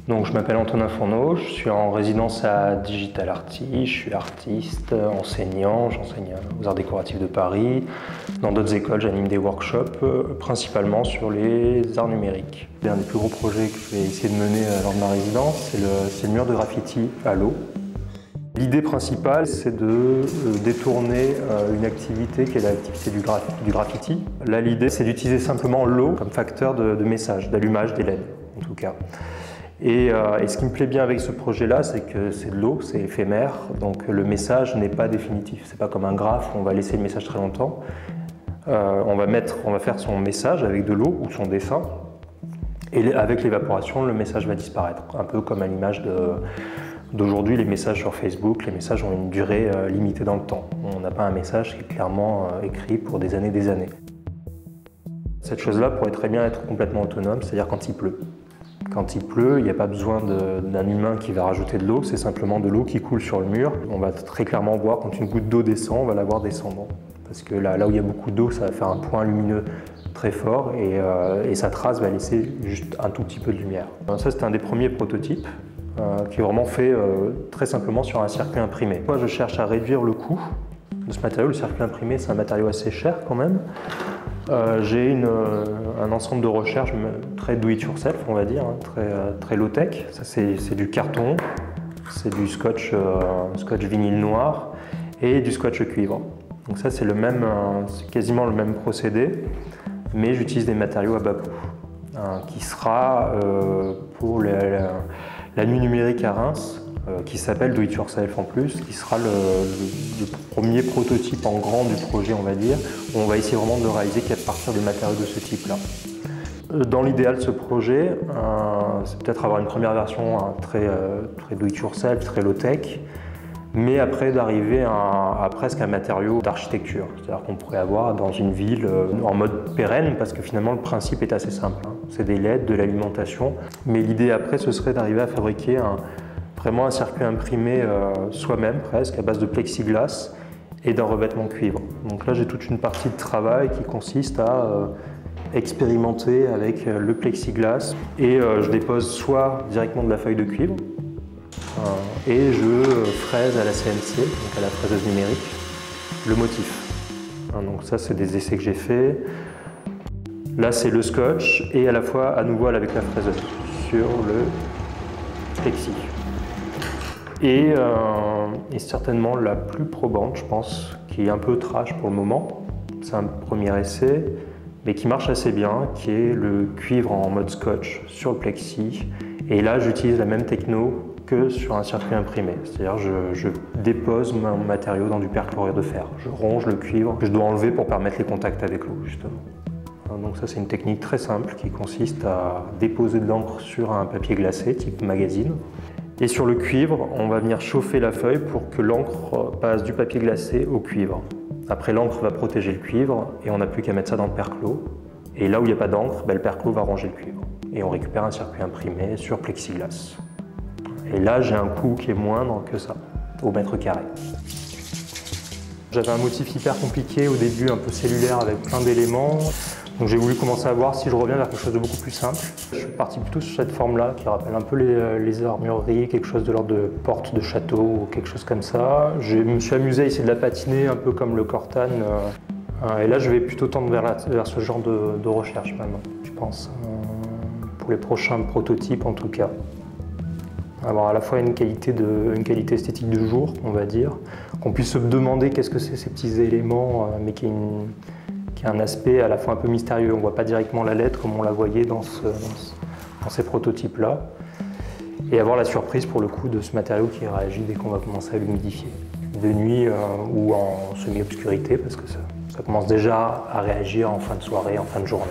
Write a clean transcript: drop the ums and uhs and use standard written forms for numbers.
Donc je m'appelle Antonin Fourneau, je suis en résidence à Digital Arty, je suis artiste, enseignant, j'enseigne aux Arts Décoratifs de Paris. Dans d'autres écoles, j'anime des workshops, principalement sur les arts numériques. L'un des plus gros projets que je vais essayer de mener lors de ma résidence, c'est le mur de graffiti à l'eau. L'idée principale, c'est de détourner une activité qui est l'activité du graffiti. Là, l'idée, c'est d'utiliser simplement l'eau comme facteur de message, d'allumage des LED, en tout cas. Et ce qui me plaît bien avec ce projet-là, c'est que c'est de l'eau, c'est éphémère, donc le message n'est pas définitif. C'est pas comme un graphe où on va laisser le message très longtemps. On va faire son message avec de l'eau ou son dessin, et avec l'évaporation, le message va disparaître. Un peu comme à l'image d'aujourd'hui, les messages sur Facebook, les messages ont une durée limitée dans le temps. On n'a pas un message qui est clairement écrit pour des années et des années. Cette chose-là pourrait très bien être complètement autonome, c'est-à-dire quand il pleut. Quand il pleut, il n'y a pas besoin d'un humain qui va rajouter de l'eau, c'est simplement de l'eau qui coule sur le mur. On va très clairement voir quand une goutte d'eau descend, on va la voir descendre. Parce que là où il y a beaucoup d'eau, ça va faire un point lumineux très fort et sa trace va laisser juste un tout petit peu de lumière. Ça, c'était un des premiers prototypes qui est vraiment fait très simplement sur un circuit imprimé. Moi, je cherche à réduire le coût de ce matériau. Le circuit imprimé, c'est un matériau assez cher quand même. J'ai un ensemble de recherche très do-it-yourself, on va dire, hein, très low-tech. Ça, c'est du carton, c'est du scotch vinyle noir et du scotch cuivre. Donc ça, c'est quasiment le même procédé, mais j'utilise des matériaux à bas coût, qui sera pour la nuit numérique à Reims, qui s'appelle Do It Yourself en plus, qui sera le premier prototype en grand du projet, on va dire, où on va essayer vraiment de le réaliser qu'à partir de matériaux de ce type-là. Dans l'idéal de ce projet, c'est peut-être avoir une première version très Do It Yourself, très low-tech, mais après d'arriver à presque un matériau d'architecture. C'est-à-dire qu'on pourrait avoir dans une ville en mode pérenne, parce que finalement le principe est assez simple. C'est des LED, de l'alimentation, mais l'idée après, ce serait d'arriver à fabriquer vraiment un circuit imprimé soi-même presque, à base de plexiglas et d'un revêtement cuivre. Donc là, j'ai toute une partie de travail qui consiste à expérimenter avec le plexiglas et je dépose soit directement de la feuille de cuivre et je fraise à la CNC, donc à la fraiseuse numérique, le motif. Donc ça, c'est des essais que j'ai faits. Là, c'est le scotch et à la fois à nouveau avec la fraiseuse sur le plexi. Et certainement la plus probante, je pense, qui est un peu trash pour le moment, c'est un premier essai, mais qui marche assez bien, qui est le cuivre en mode scotch sur le plexi. Et là, j'utilise la même techno que sur un circuit imprimé. C'est-à-dire je dépose mon matériau dans du perchlorure de fer. Je ronge le cuivre que je dois enlever pour permettre les contacts avec l'eau, justement. Donc ça, c'est une technique très simple qui consiste à déposer de l'encre sur un papier glacé, type magazine. Et sur le cuivre, on va venir chauffer la feuille pour que l'encre passe du papier glacé au cuivre. Après, l'encre va protéger le cuivre et on n'a plus qu'à mettre ça dans le perclos. Et là où il n'y a pas d'encre, le perclos va ranger le cuivre. Et on récupère un circuit imprimé sur plexiglas. Et là, j'ai un coût qui est moindre que ça, au mètre carré. J'avais un motif hyper compliqué au début, un peu cellulaire avec plein d'éléments. Donc j'ai voulu commencer à voir si je reviens vers quelque chose de beaucoup plus simple. Je suis parti plutôt sur cette forme-là, qui rappelle un peu les armureries, quelque chose de l'ordre de porte de château ou quelque chose comme ça. Je me suis amusé à essayer de la patiner, un peu comme le Cortan. Et là, je vais plutôt tendre vers ce genre de recherche maintenant, je pense, pour les prochains prototypes en tout cas. Avoir à la fois une qualité esthétique de jour, on va dire, qu'on puisse se demander qu'est-ce que c'est ces petits éléments, mais qui a un aspect à la fois un peu mystérieux. On ne voit pas directement la lettre comme on la voyait dans ces prototypes-là. Et avoir la surprise pour le coup de ce matériau qui réagit dès qu'on va commencer à l'humidifier. De nuit ou en semi-obscurité, parce que ça commence déjà à réagir en fin de soirée, en fin de journée.